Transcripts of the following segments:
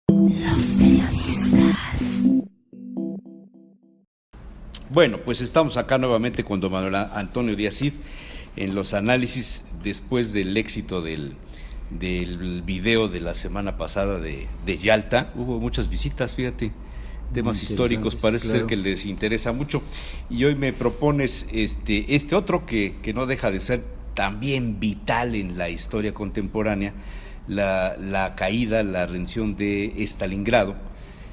Los periodistas. Bueno, pues estamos acá nuevamente con don Manuel Antonio Díaz Cid en los análisis después del éxito del video de la semana pasada de Yalta. Hubo muchas visitas, fíjate, temas históricos, parece ser que les interesa mucho. Y hoy me propones este otro que no deja de ser también vital en la historia contemporánea, la caída, la rendición de Stalingrado,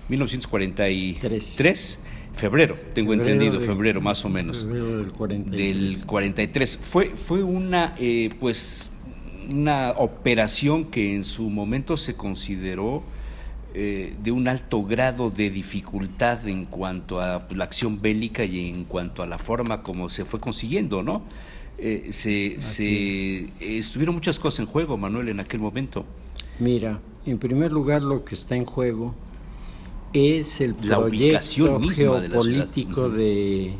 1943. Febrero, entendido, febrero más o menos. Febrero del 43. Del 43. Fue una, una operación que en su momento se consideró de un alto grado de dificultad en cuanto a la acción bélica y en cuanto a la forma como se fue consiguiendo, ¿no? Estuvieron muchas cosas en juego, Manuel, en aquel momento. Mira, en primer lugar lo que está en juego es el proyecto geopolítico de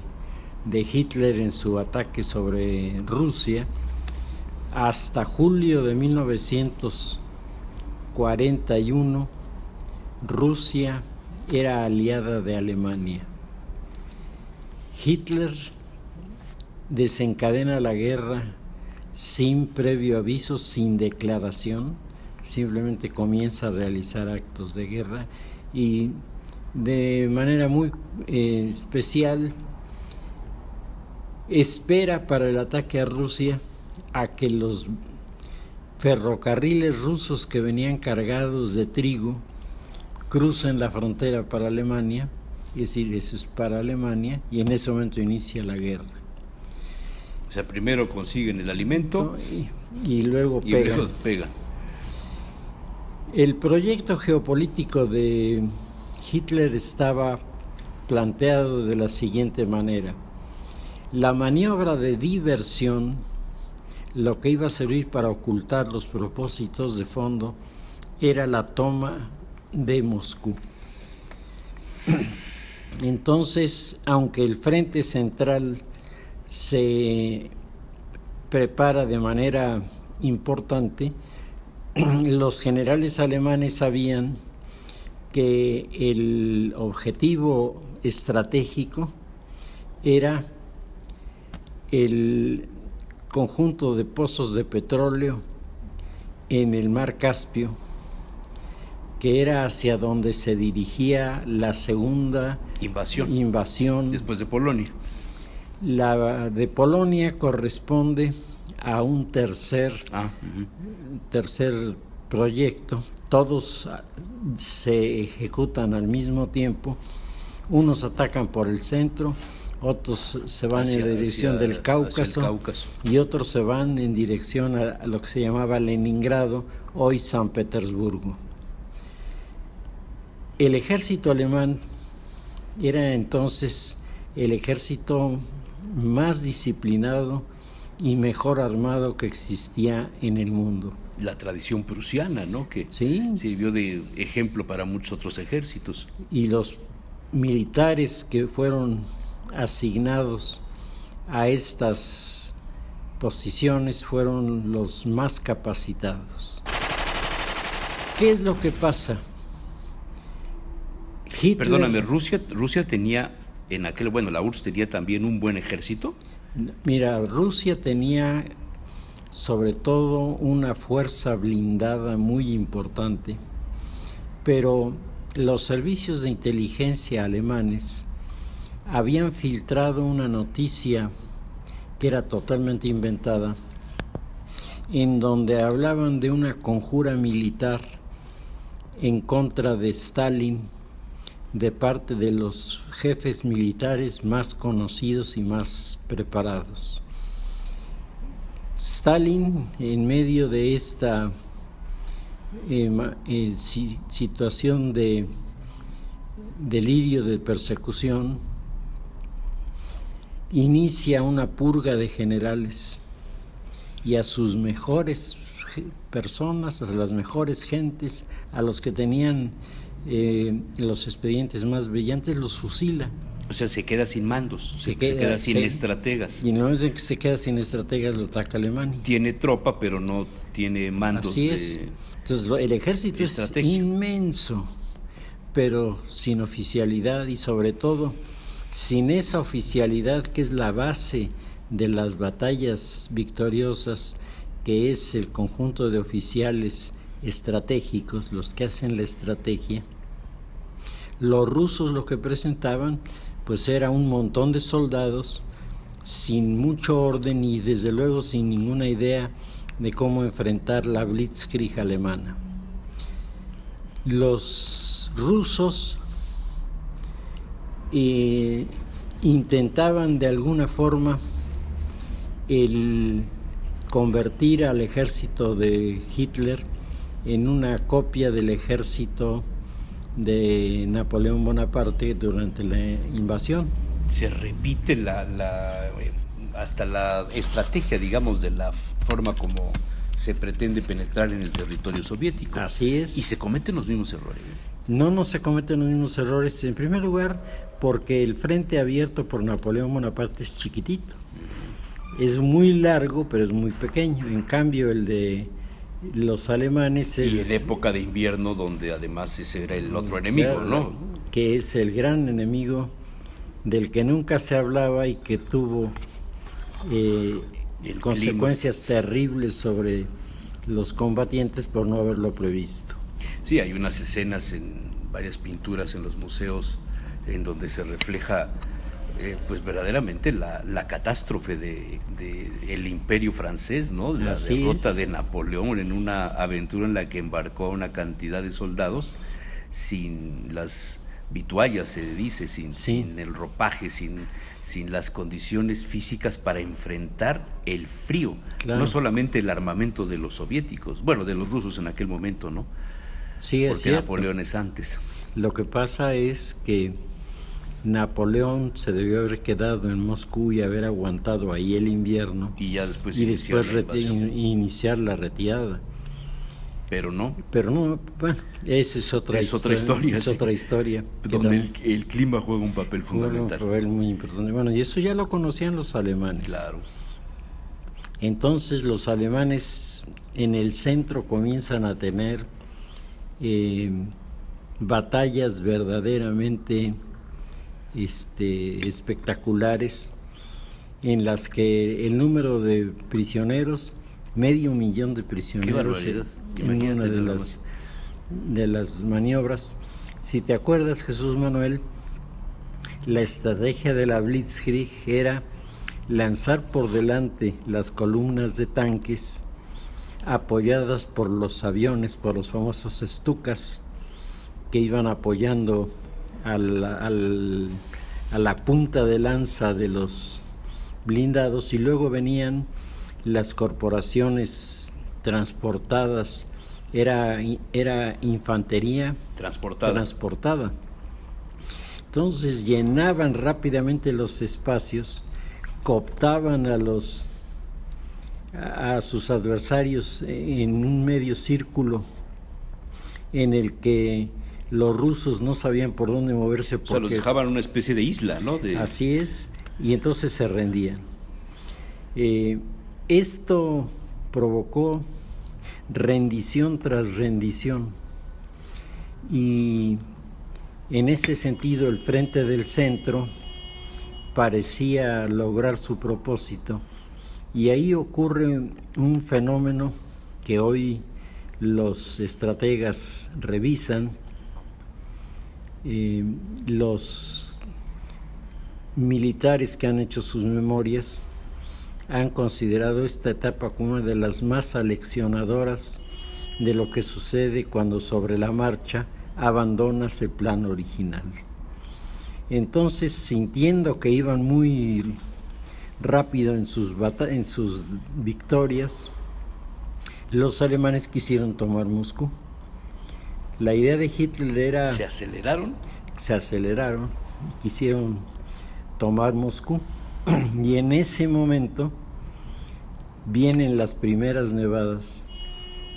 Hitler en su ataque sobre Rusia. Hasta julio de 1941, Rusia era aliada de Alemania. Hitler desencadena la guerra sin previo aviso, sin declaración, simplemente comienza a realizar actos de guerra y de manera muy especial espera para el ataque a Rusia a que los ferrocarriles rusos que venían cargados de trigo crucen la frontera para Alemania, es decir, eso es para Alemania, y en ese momento inicia la guerra. O sea, primero consiguen el alimento y luego pegan. El proyecto geopolítico de Hitler estaba planteado de la siguiente manera. La maniobra de diversión, lo que iba a servir para ocultar los propósitos de fondo, era la toma de Moscú. Entonces, aunque el frente central se prepara de manera importante, los generales alemanes sabían que el objetivo estratégico era el conjunto de pozos de petróleo en el mar Caspio, que era hacia donde se dirigía la segunda invasión después de Polonia. La de Polonia corresponde a un tercer proyecto. Todos se ejecutan al mismo tiempo. Unos atacan por el centro, otros se van en dirección del Cáucaso, y otros se van en dirección a lo que se llamaba Leningrado, hoy San Petersburgo. El ejército alemán era entonces el ejército más disciplinado y mejor armado que existía en el mundo. La tradición prusiana, ¿no? Que sirvió de ejemplo para muchos otros ejércitos. Y los militares que fueron asignados a estas posiciones fueron los más capacitados. ¿Qué es lo que pasa? Perdóname, Rusia tenía en aquel, la URSS tenía también un buen ejército. Mira, Rusia tenía sobre todo una fuerza blindada muy importante, pero los servicios de inteligencia alemanes habían filtrado una noticia que era totalmente inventada, en donde hablaban de una conjura militar en contra de Stalin de parte de los jefes militares más conocidos y más preparados. Stalin, en medio de esta situación de delirio de persecución, inicia una purga de generales y a sus mejores personas, a las mejores gentes, a los que tenían los expedientes más brillantes, los fusila. O sea, se queda sin mandos, se queda sin estrategas. Y en el momento en que se queda sin estrategas, lo ataca Alemania. Tiene tropa, pero no tiene mandos. Así es. Entonces, el ejército es inmenso. pero sin oficialidad y sobre todo sin esa oficialidad que es la base de las batallas victoriosas, que es el conjunto de oficiales estratégicos, los que hacen la estrategia. Los rusos lo que presentaban pues era un montón de soldados sin mucho orden y desde luego sin ninguna idea de cómo enfrentar la Blitzkrieg alemana. Los rusos intentaban de alguna forma el convertir al ejército de Hitler en una copia del ejército de Napoleón Bonaparte durante la invasión. Se repite hasta la estrategia, digamos, de la forma como se pretende penetrar en el territorio soviético. Así es. Y se cometen los mismos errores. No se cometen los mismos errores. En primer lugar, porque el frente abierto por Napoleón Bonaparte es chiquitito. Es muy largo, pero es muy pequeño. En cambio, el de los alemanes es... Y en época de invierno, donde además ese era el otro enemigo, ¿no? Que es el gran enemigo del que nunca se hablaba y que tuvo consecuencias terribles sobre los combatientes por no haberlo previsto. Sí, hay unas escenas en varias pinturas en los museos en donde se refleja pues verdaderamente la catástrofe del imperio francés, ¿no? La derrota de Napoleón en una aventura en la que embarcó a una cantidad de soldados sin las vituallas, se dice, sin el ropaje, sin las condiciones físicas para enfrentar el frío. Claro. No solamente el armamento de los soviéticos, bueno, de los rusos en aquel momento, ¿no? Sí, es cierto. Porque Napoleón es antes. Lo que pasa es que Napoleón se debió haber quedado en Moscú y haber aguantado ahí el invierno y ya después iniciar la retirada. Pero no, bueno, esa es otra historia. Es otra historia. Donde el clima juega un papel fundamental. Un papel muy importante. Bueno, y eso ya lo conocían los alemanes. Claro. Entonces los alemanes en el centro comienzan a tener batallas verdaderamente espectaculares, en las que el número de prisioneros, 500,000 de prisioneros en una de las maniobras. Si te acuerdas, Jesús Manuel, la estrategia de la Blitzkrieg era lanzar por delante las columnas de tanques apoyadas por los aviones, por los famosos Stukas, que iban apoyando a la punta de lanza de los blindados, y luego venían las corporaciones transportadas, era infantería transportada. Entonces llenaban rápidamente los espacios, cooptaban a sus adversarios en un medio círculo en el que los rusos no sabían por dónde moverse. O sea, los dejaban una especie de isla, ¿no? Así es, y entonces se rendían. Esto provocó rendición tras rendición, y en ese sentido el frente del centro parecía lograr su propósito, y ahí ocurre un fenómeno que hoy los estrategas revisan. Los militares que han hecho sus memorias han considerado esta etapa como una de las más aleccionadoras de lo que sucede cuando sobre la marcha abandonas el plan original. Entonces, sintiendo que iban muy rápido en sus victorias, los alemanes quisieron tomar Moscú. La idea de Hitler era... ¿Se aceleraron? Se aceleraron y quisieron tomar Moscú. Y en ese momento vienen las primeras nevadas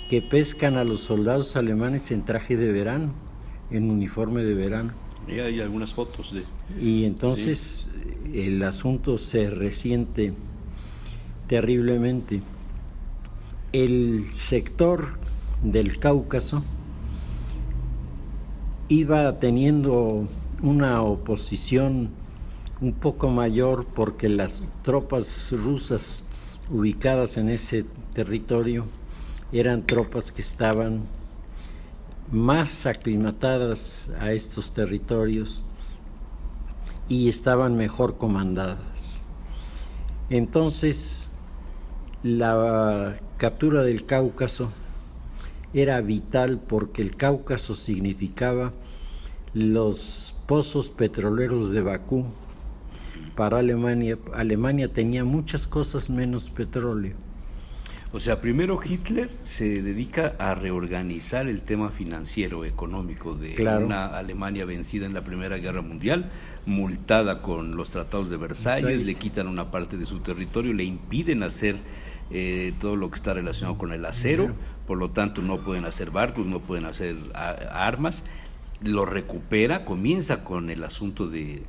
que pescan a los soldados alemanes en traje de verano, en uniforme de verano. Y hay algunas fotos de... Y entonces el asunto se resiente terriblemente. El sector del Cáucaso iba teniendo una oposición un poco mayor porque las tropas rusas ubicadas en ese territorio eran tropas que estaban más aclimatadas a estos territorios y estaban mejor comandadas. Entonces, la captura del Cáucaso era vital porque el Cáucaso significaba los pozos petroleros de Bakú para Alemania. Alemania tenía muchas cosas menos petróleo. O sea, primero Hitler se dedica a reorganizar el tema financiero, económico de una Alemania vencida en la Primera Guerra Mundial, multada con los tratados de Versalles, le quitan una parte de su territorio, le impiden hacer todo lo que está relacionado con el acero, por lo tanto no pueden hacer barcos, no pueden hacer armas, lo recupera, comienza con el asunto de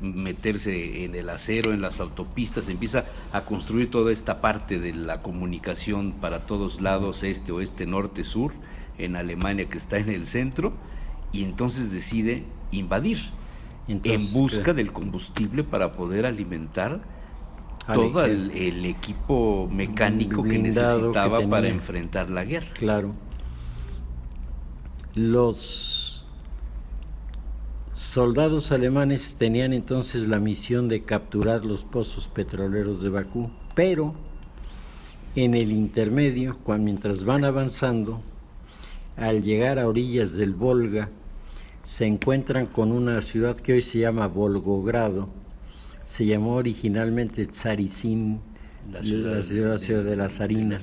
meterse en el acero, en las autopistas, empieza a construir toda esta parte de la comunicación para todos lados, este, oeste, norte, sur, en Alemania que está en el centro, y entonces decide invadir en busca del combustible para poder alimentar todo el equipo mecánico que necesitaba para enfrentar la guerra. Claro. Los soldados alemanes tenían entonces la misión de capturar los pozos petroleros de Bakú, pero en el intermedio, mientras van avanzando, al llegar a orillas del Volga, se encuentran con una ciudad que hoy se llama Volgogrado. Se llamó originalmente Tsarizin, la ciudad de la Zarina.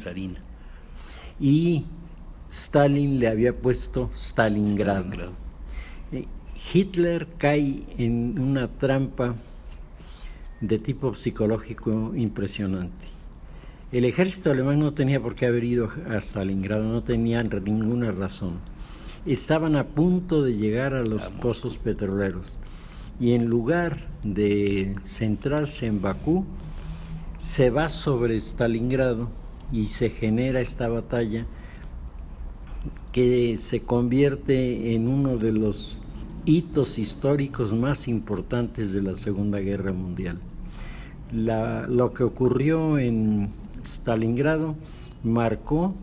Y Stalin le había puesto Stalingrado. Hitler cae en una trampa de tipo psicológico impresionante. El ejército alemán no tenía por qué haber ido a Stalingrado, no tenían ninguna razón. Estaban a punto de llegar a los pozos petroleros y en lugar de centrarse en Bakú, se va sobre Stalingrado y se genera esta batalla que se convierte en uno de los hitos históricos más importantes de la Segunda Guerra Mundial. Lo que ocurrió en Stalingrado marcó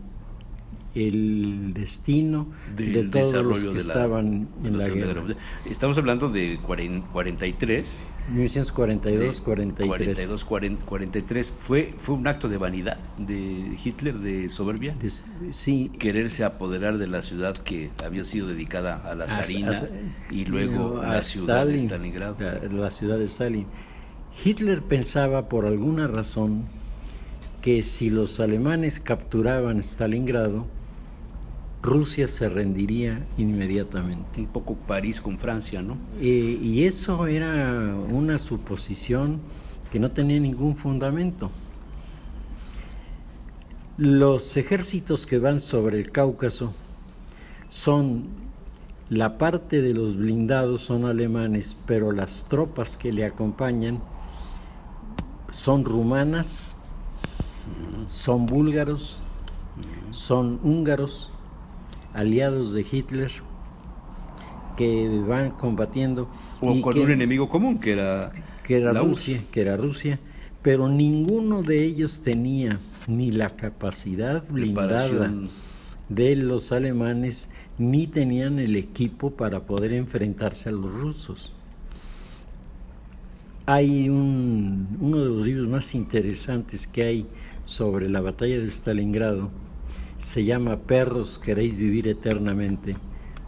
el destino de todos los que estaban en la guerra. Estamos hablando de 43. 1942-43. 43. Fue un acto de vanidad de Hitler, de soberbia. Sí. Quererse apoderar de la ciudad que había sido dedicada a la zarina y luego a la ciudad de Stalingrado. La ciudad de Stalin. Hitler pensaba por alguna razón que si los alemanes capturaban Stalingrado, Rusia se rendiría inmediatamente. Un poco París con Francia, ¿no? Y eso era una suposición que no tenía ningún fundamento. Los ejércitos que van sobre el Cáucaso son, la parte de los blindados son alemanes, pero las tropas que le acompañan son rumanas, son búlgaros, son húngaros, aliados de Hitler, que van combatiendo con un enemigo común que era Rusia, pero ninguno de ellos tenía ni la capacidad blindada de los alemanes, ni tenían el equipo para poder enfrentarse a los rusos. Hay uno de los libros más interesantes que hay sobre la batalla de Stalingrado, se llama Perros, queréis vivir eternamente,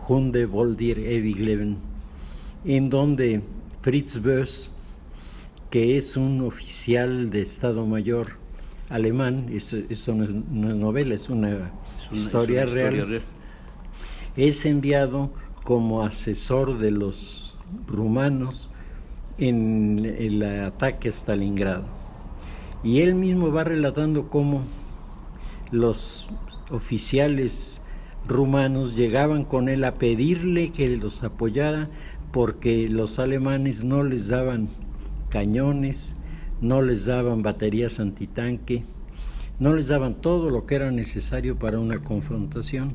Hunde wollt ihr ewig leben, en donde Fritz Boess, que es un oficial de Estado Mayor alemán, esto no es novela, es una historia real, es enviado como asesor de los rumanos en el ataque a Stalingrado. Y él mismo va relatando cómo los oficiales rumanos llegaban con él a pedirle que los apoyara porque los alemanes no les daban cañones, no les daban baterías antitanque, no les daban todo lo que era necesario para una confrontación.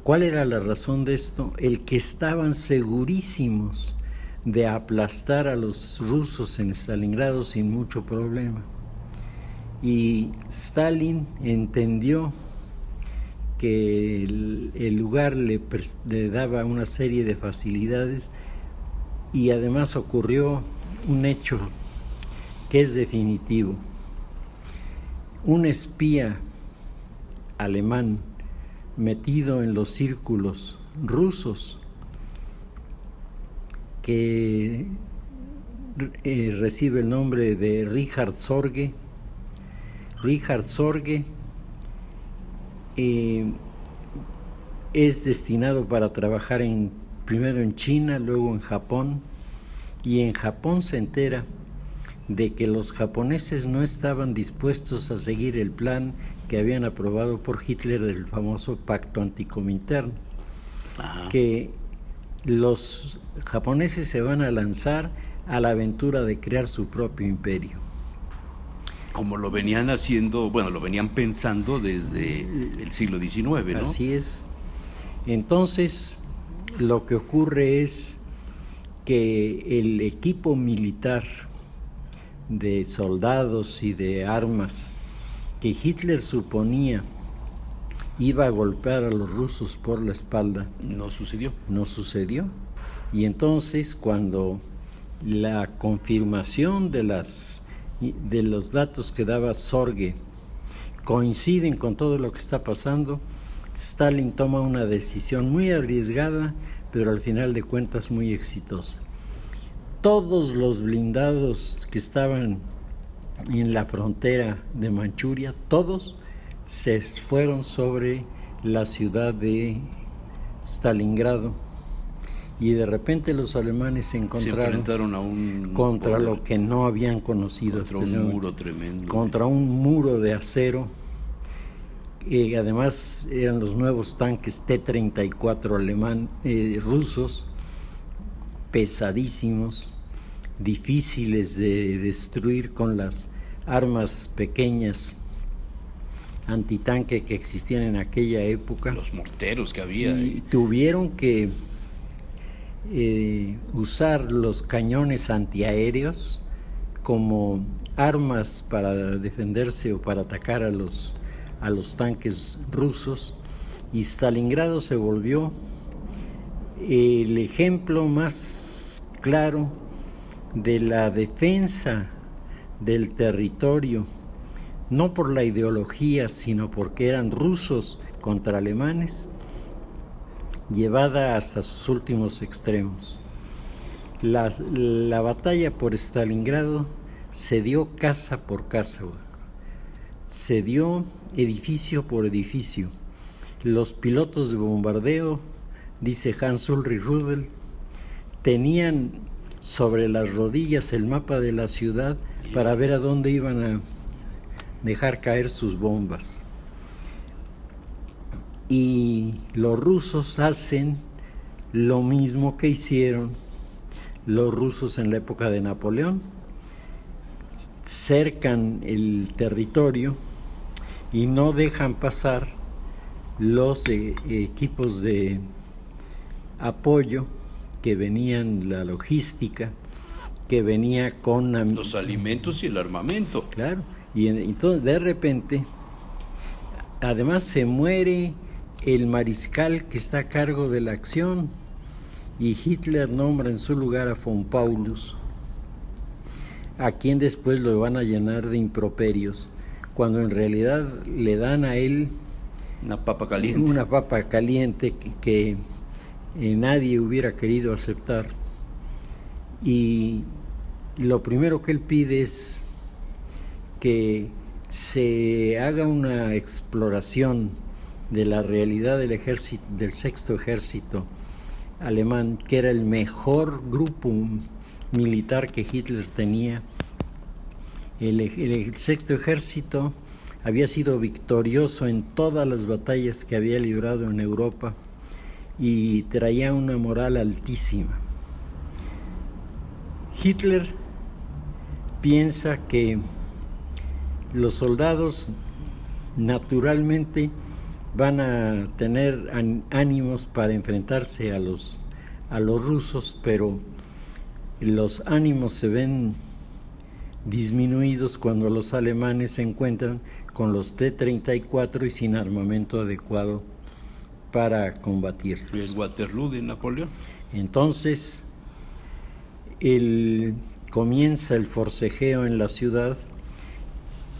¿Cuál era la razón de esto? El que estaban segurísimos de aplastar a los rusos en Stalingrado sin mucho problema. Y Stalin entendió que el lugar le daba una serie de facilidades, y además ocurrió un hecho que es definitivo. Un espía alemán metido en los círculos rusos que recibe el nombre de Richard Sorge. Richard Sorge es destinado para trabajar primero en China, luego en Japón, y en Japón se entera de que los japoneses no estaban dispuestos a seguir el plan que habían aprobado por Hitler del famoso pacto anticomintern. Ajá. Que los japoneses se van a lanzar a la aventura de crear su propio imperio. Como lo venían haciendo, bueno, lo venían pensando desde el siglo XIX, ¿no? Así es. Entonces, lo que ocurre es que el equipo militar de soldados y de armas que Hitler suponía iba a golpear a los rusos por la espalda, no sucedió. No sucedió. Y entonces, cuando la confirmación de los datos que daba Sorge coinciden con todo lo que está pasando, Stalin toma una decisión muy arriesgada, pero al final de cuentas muy exitosa. Todos los blindados que estaban en la frontera de Manchuria, todos se fueron sobre la ciudad de Stalingrado, y de repente los alemanes se enfrentaron a un contra lo que no habían conocido, contra un muro tremendo, contra un muro de acero. Además eran los nuevos tanques T-34 rusos, pesadísimos, difíciles de destruir con las armas pequeñas antitanque que existían en aquella época. Los morteros que había. Y tuvieron que usar los cañones antiaéreos como armas para defenderse o para atacar a los tanques rusos, y Stalingrado se volvió el ejemplo más claro de la defensa del territorio, no por la ideología, sino porque eran rusos contra alemanes, llevada hasta sus últimos extremos. La batalla por Stalingrado se dio casa por casa, se dio edificio por edificio. Los pilotos de bombardeo, dice Hans Ulrich Rudel, tenían sobre las rodillas el mapa de la ciudad para ver a dónde iban a dejar caer sus bombas. Y los rusos hacen lo mismo que hicieron los rusos en la época de Napoleón. Cercan el territorio y no dejan pasar los equipos de apoyo que venían, la logística que venía con los alimentos y el armamento. Claro, y entonces de repente, además se muere el mariscal que está a cargo de la acción, y Hitler nombra en su lugar a von Paulus, a quien después lo van a llenar de improperios, cuando en realidad le dan a él una papa caliente que nadie hubiera querido aceptar. Y lo primero que él pide es que se haga una exploración de la realidad del ejército, del sexto ejército alemán, que era el mejor grupo militar que Hitler tenía. El sexto ejército había sido victorioso en todas las batallas que había librado en Europa y traía una moral altísima. Hitler piensa que los soldados naturalmente van a tener ánimos para enfrentarse a los rusos, pero los ánimos se ven disminuidos cuando los alemanes se encuentran con los T-34 y sin armamento adecuado para combatirlos. El Waterloo de Napoleón. Entonces, comienza el forcejeo en la ciudad,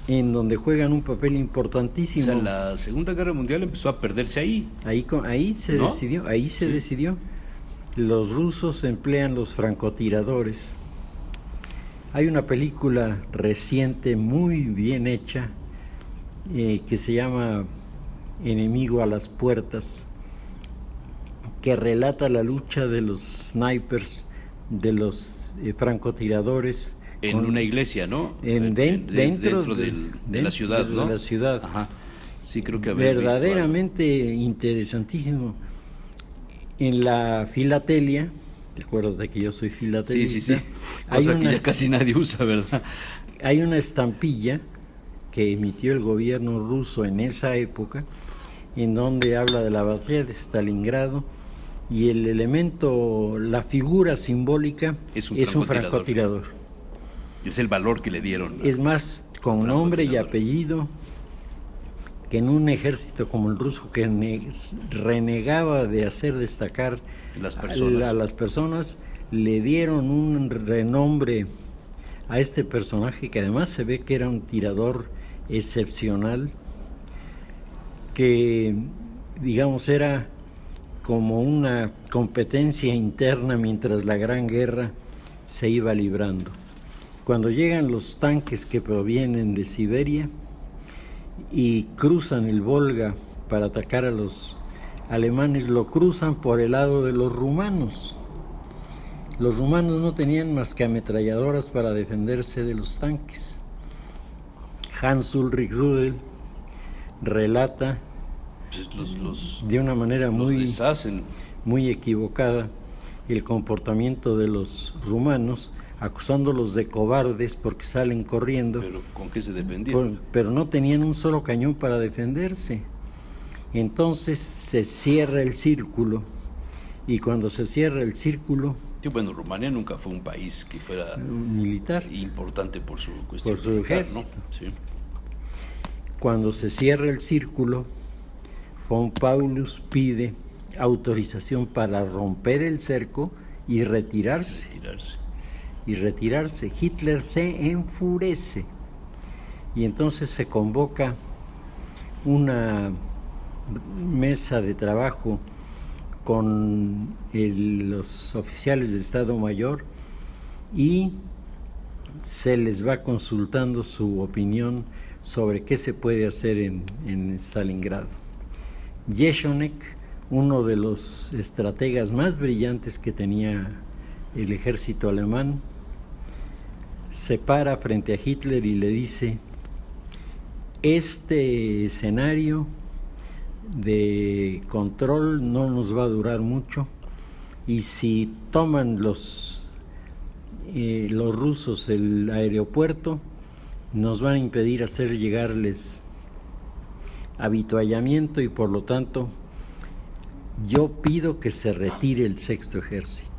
en donde juegan un papel importantísimo. O sea, la Segunda Guerra Mundial empezó a perderse ahí. Ahí se ¿no? decidió. Los rusos emplean los francotiradores. Hay una película reciente muy bien hecha que se llama Enemigo a las puertas, que relata la lucha de los snipers, de los francotiradores. En una iglesia, ¿no? Dentro de la ciudad, ¿no? De la ciudad. Ajá. Sí, creo que haber verdaderamente interesantísimo. En la filatelia, recuerda de que yo soy filatelista. Sí. Cosa que ya casi nadie usa, ¿verdad? Hay una estampilla que emitió el gobierno ruso en esa época, en donde habla de la batalla de Stalingrado, y el elemento, la figura simbólica es un francotirador. Es el valor que le dieron. Es más, con nombre y apellido, que en un ejército como el ruso, que renegaba de hacer destacar a las personas, le dieron un renombre a este personaje, que además se ve que era un tirador excepcional, que digamos era como una competencia interna mientras la Gran Guerra se iba librando. Cuando llegan los tanques que provienen de Siberia y cruzan el Volga para atacar a los alemanes, lo cruzan por el lado de los rumanos. Los rumanos no tenían más que ametralladoras para defenderse de los tanques. Hans Ulrich Rudel relata de una manera muy equivocada el comportamiento de los rumanos, acusándolos de cobardes porque salen corriendo. ¿Pero con qué se defendían? Pero no tenían un solo cañón para defenderse. Entonces se cierra el círculo, y cuando se cierra el círculo... Sí, bueno, Rumania nunca fue un país que fuera militar, importante por su cuestión por su militar, ejército, ¿no? Sí. Cuando se cierra el círculo, von Paulus pide autorización para romper el cerco y retirarse. Hitler se enfurece, y entonces se convoca una mesa de trabajo con los oficiales de Estado Mayor, y se les va consultando su opinión sobre qué se puede hacer en Stalingrado. Jesonek, uno de los estrategas más brillantes que tenía el ejército alemán, se para frente a Hitler y le dice: este escenario de control no nos va a durar mucho, y si toman los rusos el aeropuerto, nos van a impedir hacer llegarles avituallamiento, y por lo tanto yo pido que se retire el Sexto Ejército.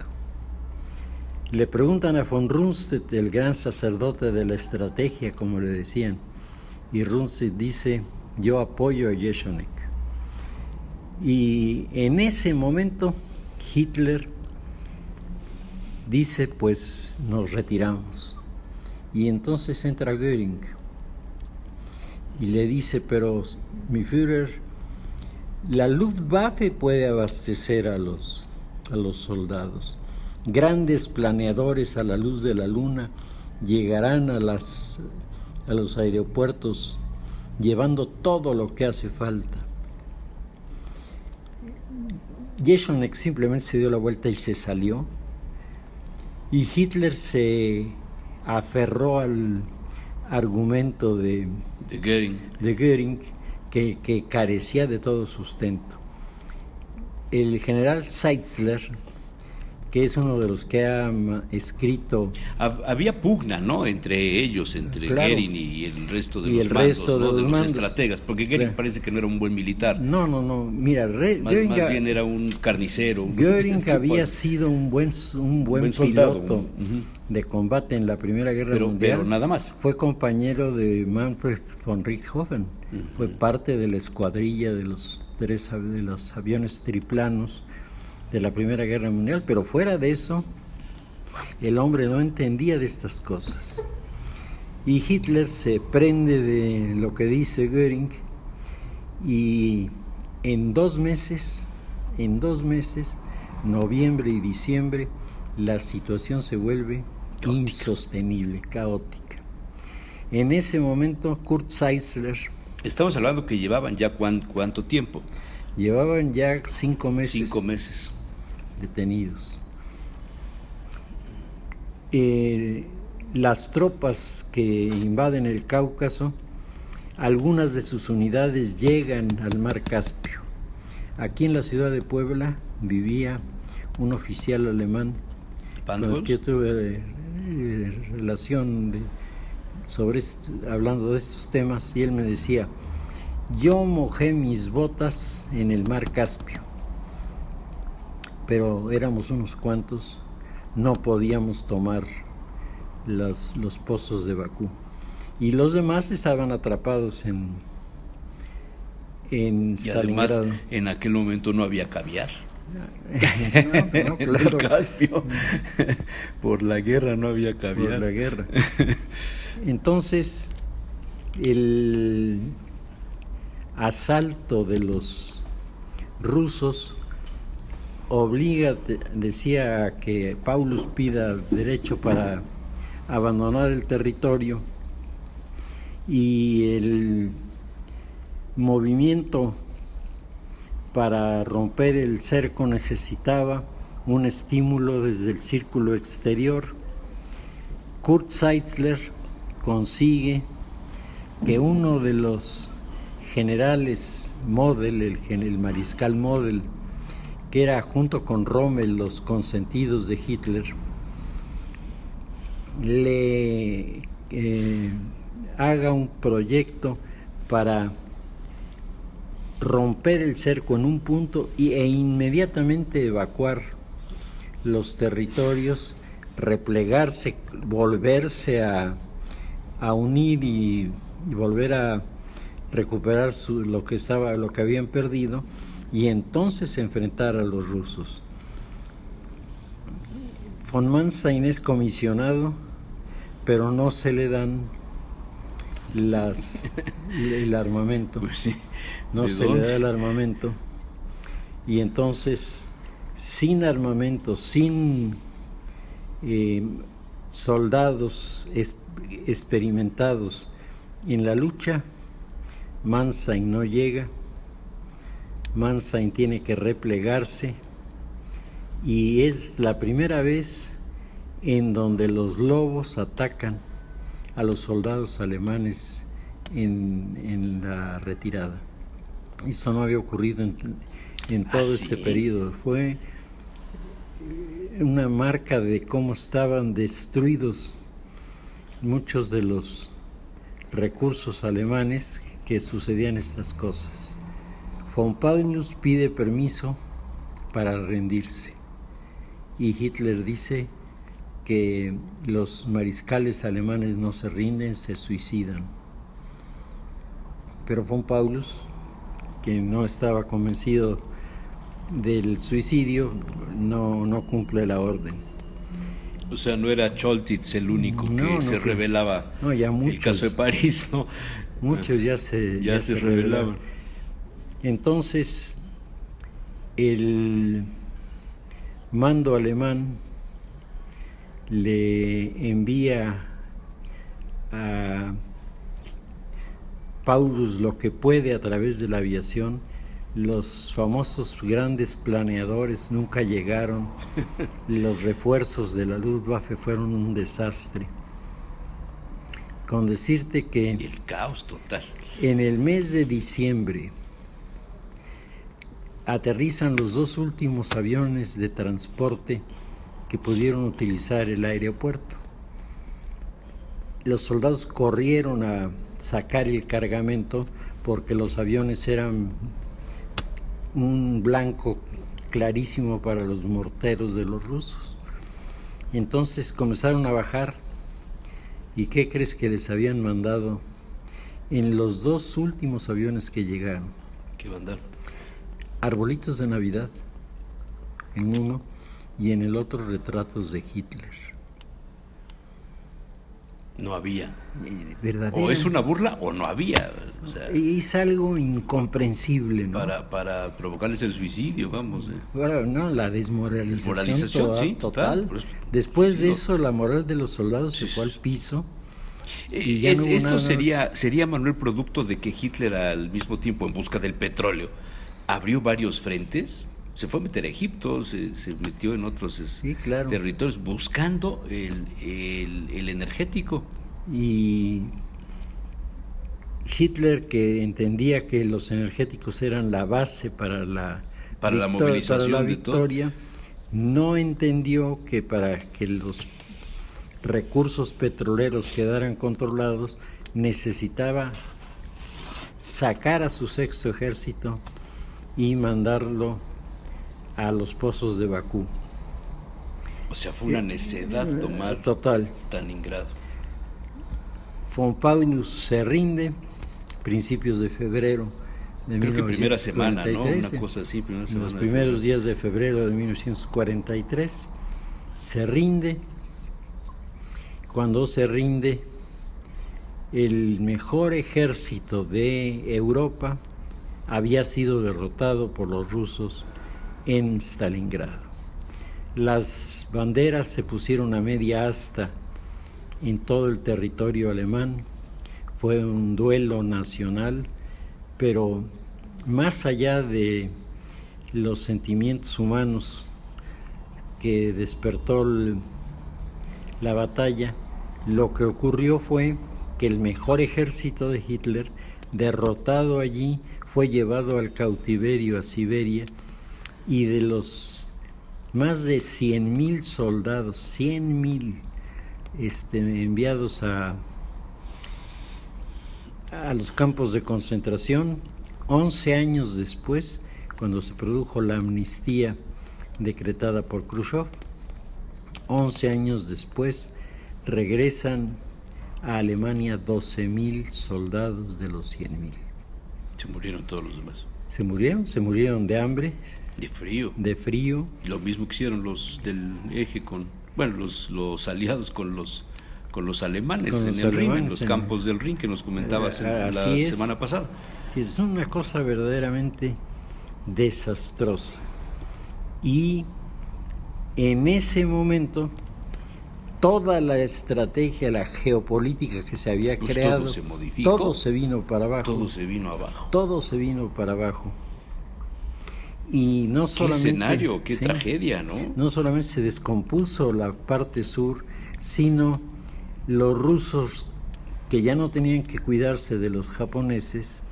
Le preguntan a von Rundstedt, el gran sacerdote de la estrategia, como le decían, y Rundstedt dice: yo apoyo a Jesonek. Y en ese momento Hitler dice: pues nos retiramos. Y entonces entra Göring y le dice: pero mi Führer, la Luftwaffe puede abastecer a los soldados. Grandes planeadores a la luz de la luna llegarán a los aeropuertos llevando todo lo que hace falta. Jesonek simplemente se dio la vuelta y se salió, y Hitler se aferró al argumento de Göring, que carecía de todo sustento. El general Seitzler, que es uno de los que ha escrito. Había pugna, ¿no?, entre ellos, entre Claro. Goering y el resto de Y los el mandos, resto de ¿no?, los de los mandos. estrategas, porque Goering Claro. parece que no era un buen militar, No, mira, más bien era un carnicero. Göring había sido un buen buen soldado, piloto ujú. de combate en la Primera Guerra Mundial. pero nada más. Fue compañero de Manfred von Richthofen. Fue parte de la escuadrilla de los aviones triplanos de la Primera Guerra Mundial, pero fuera de eso, el hombre no entendía de estas cosas. Y Hitler se prende de lo que dice Göring y en 2 meses, noviembre y diciembre, la situación se vuelve insostenible, caótica. En ese momento, Kurt Zeissler, Estamos hablando que llevaban ya cuánto tiempo. llevaban ya 5 meses 5 meses. detenidos. Las tropas que invaden el Cáucaso, algunas de sus unidades llegan al mar Caspio. Aquí en la ciudad de Puebla vivía un oficial alemán con el que yo tuve relación hablando de estos temas, y él me decía: yo mojé mis botas en el mar Caspio, pero éramos unos cuantos, no podíamos tomar los pozos de Bakú, y los demás estaban atrapados en Y además, Stalingrado. en aquel momento no había caviar. No, En el claro, Caspio. Por la guerra no había caviar. por la guerra. Entonces, el asalto de los rusos obliga, decía, a que Paulus pida derecho para abandonar el territorio, y el movimiento para romper el cerco necesitaba un estímulo desde el círculo exterior. Kurt Zeissler consigue que uno de los generales Model, el mariscal Model, que era junto con Rommel los consentidos de Hitler, le haga un proyecto para romper el cerco en un punto e inmediatamente evacuar los territorios, replegarse, volverse a unir y volver a recuperar lo que habían perdido, y entonces enfrentar a los rusos. Von Manstein es comisionado, pero no se le dan el armamento. Pues sí. No se le da el armamento, y entonces, sin armamento, sin soldados experimentados en la lucha, Manstein no llega. Manstein tiene que replegarse, y es la primera vez en donde los lobos atacan a los soldados alemanes en la retirada. Eso no había ocurrido en todo este periodo. Fue una marca de cómo estaban destruidos muchos de los recursos alemanes que sucedían estas cosas. Von Paulus pide permiso para rendirse, y Hitler dice que los mariscales alemanes no se rinden, se suicidan. Pero Von Paulus, que no estaba convencido del suicidio, no cumple la orden. O sea, no era Choltitz el único que se rebelaba. No, ya muchos. El caso de París, ¿no? Muchos ya se rebelaban. Entonces, el mando alemán le envía a Paulus lo que puede a través de la aviación. Los famosos grandes planeadores nunca llegaron. Los refuerzos de la Luftwaffe fueron un desastre. Con decirte que el caos total. En el mes de diciembre aterrizan los 2 últimos aviones de transporte que pudieron utilizar el aeropuerto. Los soldados corrieron a sacar el cargamento porque los aviones eran un blanco clarísimo para los morteros de los rusos. Entonces comenzaron a bajar. ¿Y qué crees que les habían mandado en los 2 últimos aviones que llegaron? ¿Qué mandaron? Arbolitos de Navidad en uno y en el otro retratos de Hitler. No había. Verdadero. O es una burla o no había. O sea, Es algo incomprensible, ¿no? para provocarles el suicidio, vamos. Bueno, no, la desmoralización sí, total. claro, Después de no. eso, la moral de los soldados se fue al piso. Y ya no hubo Esto nada sería, Manuel, producto de que Hitler, al mismo tiempo, en busca del petróleo, abrió varios frentes. Se fue a meter a Egipto, se metió en otros Sí, claro. territorios buscando el energético. Y Hitler, que entendía que los energéticos eran la base para la Movilización para la de todo. victoria, no entendió que para que los recursos petroleros quedaran controlados necesitaba sacar a su 6º ejército y mandarlo a los pozos de Bakú. O sea, fue una necedad tomar Total. Stalingrado. Von Paulus se rinde principios de febrero de Creo que primera 1943, semana, ¿no? Una cosa así, primera en semana. los de primeros febrero. días de febrero de 1943 se rinde. Cuando se rinde, el mejor ejército de Europa había sido derrotado por los rusos en Stalingrado. Las banderas se pusieron a media asta en todo el territorio alemán. Fue un duelo nacional, pero más allá de los sentimientos humanos que despertó la batalla, lo que ocurrió fue que el mejor ejército de Hitler, derrotado allí, fue llevado al cautiverio a Siberia, y de los más de 100,000 soldados, 100,000 enviados a los campos de concentración, 11 años después, cuando se produjo la amnistía decretada por Khrushchev, 11 años después regresan a Alemania 12,000 soldados de los 100,000. Se murieron todos los demás. Se murieron de hambre, De frío. de frío. Lo mismo que hicieron los del eje los aliados con los alemanes Con en los el Rin, en alemanes los en- campos del Rin que nos comentabas la Así es. semana pasada. Sí, es una cosa verdaderamente desastrosa. Y en ese momento, toda la estrategia, la geopolítica que se había Pues creado, todo se modificó. todo se vino para abajo. Todo se vino abajo. Todo se vino para abajo. Y no Qué solamente... escenario, qué sí, tragedia, ¿no? No solamente se descompuso la parte sur, sino los rusos, que ya no tenían que cuidarse de los japoneses,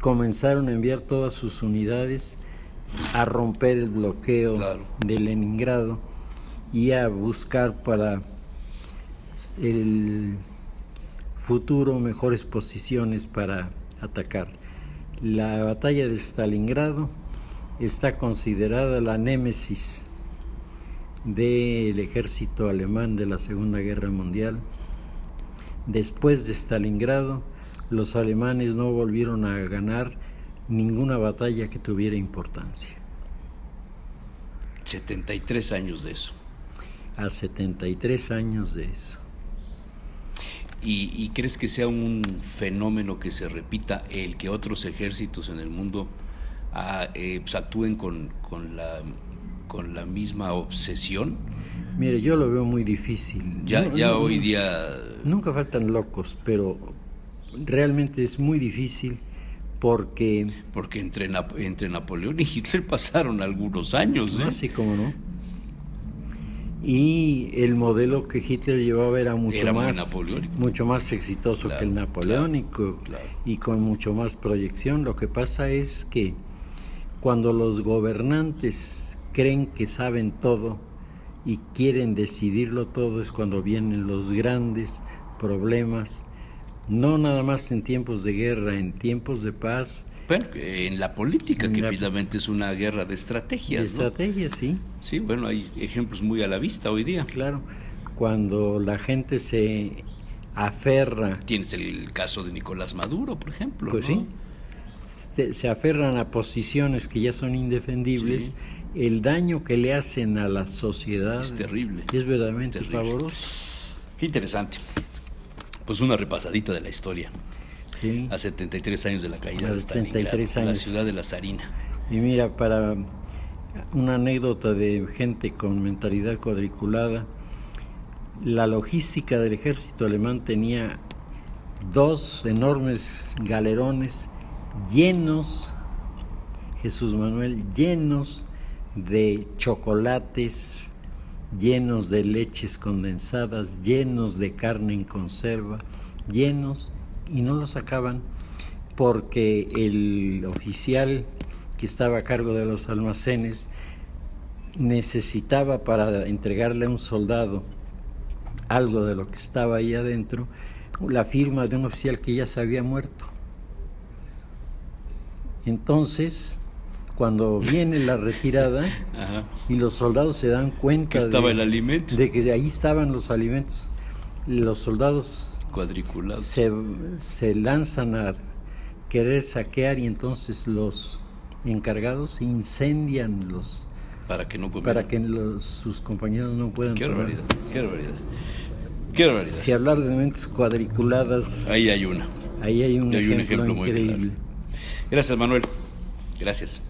comenzaron a enviar todas sus unidades a romper el bloqueo Claro. de Leningrado y a buscar para el futuro mejores posiciones para atacar. La batalla de Stalingrado está considerada la némesis del ejército alemán de la Segunda Guerra Mundial. Después de Stalingrado, los alemanes no volvieron a ganar ninguna batalla que tuviera importancia. 73 años de eso. A 73 años de eso. ¿Y crees que sea un fenómeno que se repita el que otros ejércitos en el mundo pues actúen con la misma obsesión? Mire, yo lo veo muy difícil. Ya hoy día... Nunca faltan locos, pero realmente es muy difícil porque... Porque entre Napoleón y Hitler pasaron algunos años, ¿eh? Así como no. Y el modelo que Hitler llevaba era Era muy más napoleónico. mucho más exitoso Claro, que el napoleónico, claro. y con mucho más proyección. Lo que pasa es que cuando los gobernantes creen que saben todo y quieren decidirlo todo es cuando vienen los grandes problemas, no nada más en tiempos de guerra, en tiempos de paz. Bueno, en la política, que finalmente es una guerra de estrategias, De estrategias, sí. Sí, bueno, hay ejemplos muy a la vista hoy día. Claro, cuando la gente se aferra. Tienes el caso de Nicolás Maduro, por ejemplo. Pues ¿no? sí, se aferran a posiciones que ya son indefendibles. Sí. El daño que le hacen a la sociedad es terrible. Es verdaderamente pavoroso. Qué interesante. Pues una repasadita de la historia. Sí. A 73 años de la caída de Stalingrado, la ciudad de la zarina. Y mira, para una anécdota de gente con mentalidad cuadriculada, la logística del ejército alemán tenía 2 enormes galerones llenos, Jesús Manuel, llenos de chocolates, llenos de leches condensadas, llenos de carne en conserva, llenos, y no los sacaban porque el oficial que estaba a cargo de los almacenes necesitaba, para entregarle a un soldado algo de lo que estaba ahí adentro, la firma de un oficial que ya se había muerto. Entonces, cuando viene la retirada y los soldados se dan cuenta que estaba el alimento, de que ahí estaban los alimentos, los soldados cuadriculados se lanzan a querer saquear, y entonces los encargados incendian los para que no comieran, para que sus compañeros no puedan qué tomar. Barbaridad, qué barbaridad, qué barbaridad. Si hablar de mentes cuadriculadas, ahí hay una. Ahí hay un ejemplo muy increíble. Claro. Gracias, Manuel. Gracias.